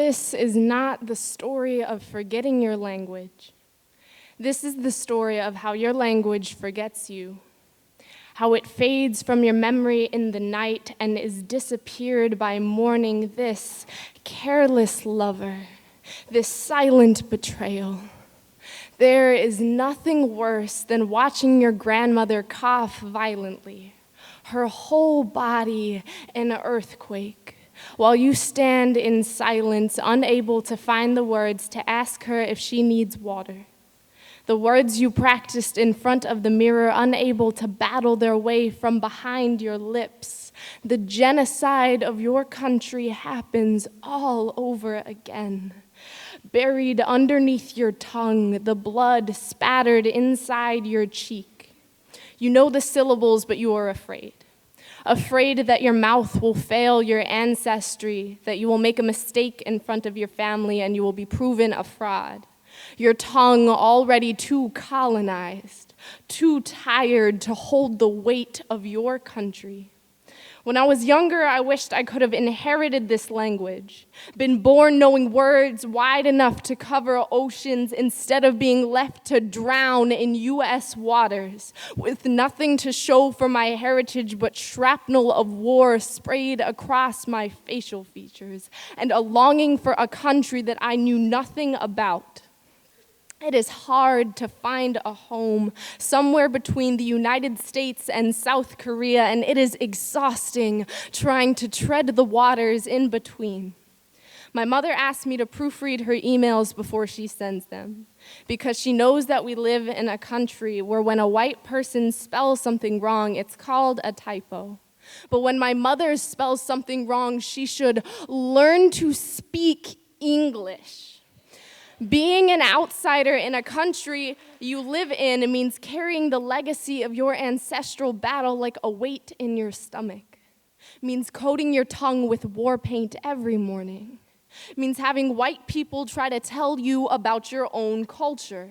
this is not the story of forgetting your language. This is the story of how your language forgets you, how it fades from your memory in the night and is disappeared by mourning this careless lover, this silent betrayal. There is nothing worse than watching your grandmother cough violently, her whole body an earthquake, while you stand in silence, unable to find the words to ask her if she needs water. The words you practiced in front of the mirror, unable to battle their way from behind your lips. The genocide of your country happens all over again. Buried underneath your tongue, the blood spattered inside your cheek. You know the syllables, but you are afraid. Afraid that your mouth will fail your ancestry, that you will make a mistake in front of your family and you will be proven a fraud. Your tongue already too colonized, too tired to hold the weight of your country. When I was younger, I wished I could have inherited this language, been born knowing words wide enough to cover oceans instead of being left to drown in U.S. waters, with nothing to show for my heritage but shrapnel of war sprayed across my facial features, and a longing for a country that I knew nothing about. It is hard to find a home somewhere between the United States and South Korea, and it is exhausting trying to tread the waters in between. My mother asked me to proofread her emails before she sends them, because she knows that we live in a country where when a white person spells something wrong, it's called a typo. But when my mother spells something wrong, she should learn to speak English. Being an outsider in a country you live in means carrying the legacy of your ancestral battle like a weight in your stomach. Means coating your tongue with war paint every morning. Means having white people try to tell you about your own culture.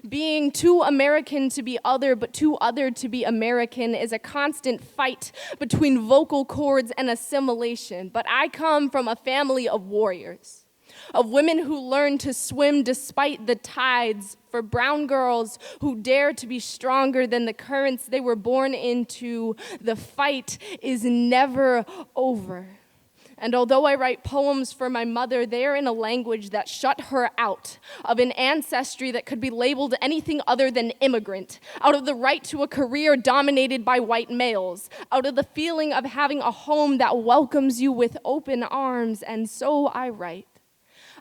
Being too American to be other, but too other to be American is a constant fight between vocal cords and assimilation. But I come from a family of warriors. Of women who learn to swim despite the tides, for brown girls who dare to be stronger than the currents they were born into. The fight is never over. And although I write poems for my mother, they are in a language that shut her out of an ancestry that could be labeled anything other than immigrant, out of the right to a career dominated by white males, out of the feeling of having a home that welcomes you with open arms, and so I write.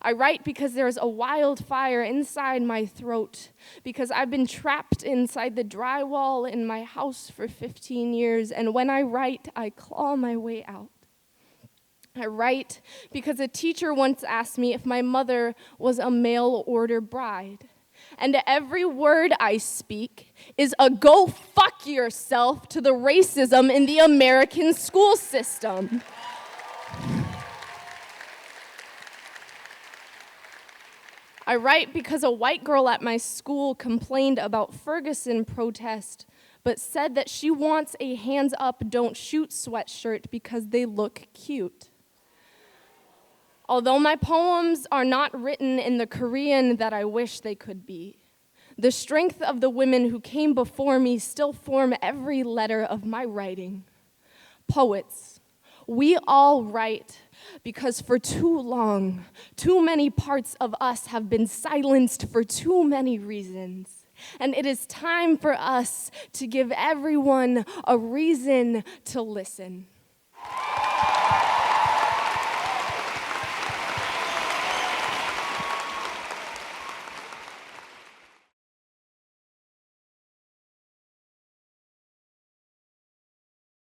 I write because there's a wildfire inside my throat, because I've been trapped inside the drywall in my house for 15 years, and when I write, I claw my way out. I write because a teacher once asked me if my mother was a mail-order bride, and every word I speak is a go fuck yourself to the racism in the American school system. I write because a white girl at my school complained about Ferguson protest, but said that she wants a hands up, don't shoot sweatshirt because they look cute. Although my poems are not written in the Korean that I wish they could be, the strength of the women who came before me still form every letter of my writing. Poets, we all write because for too long, too many parts of us have been silenced for too many reasons. And it is time for us to give everyone a reason to listen.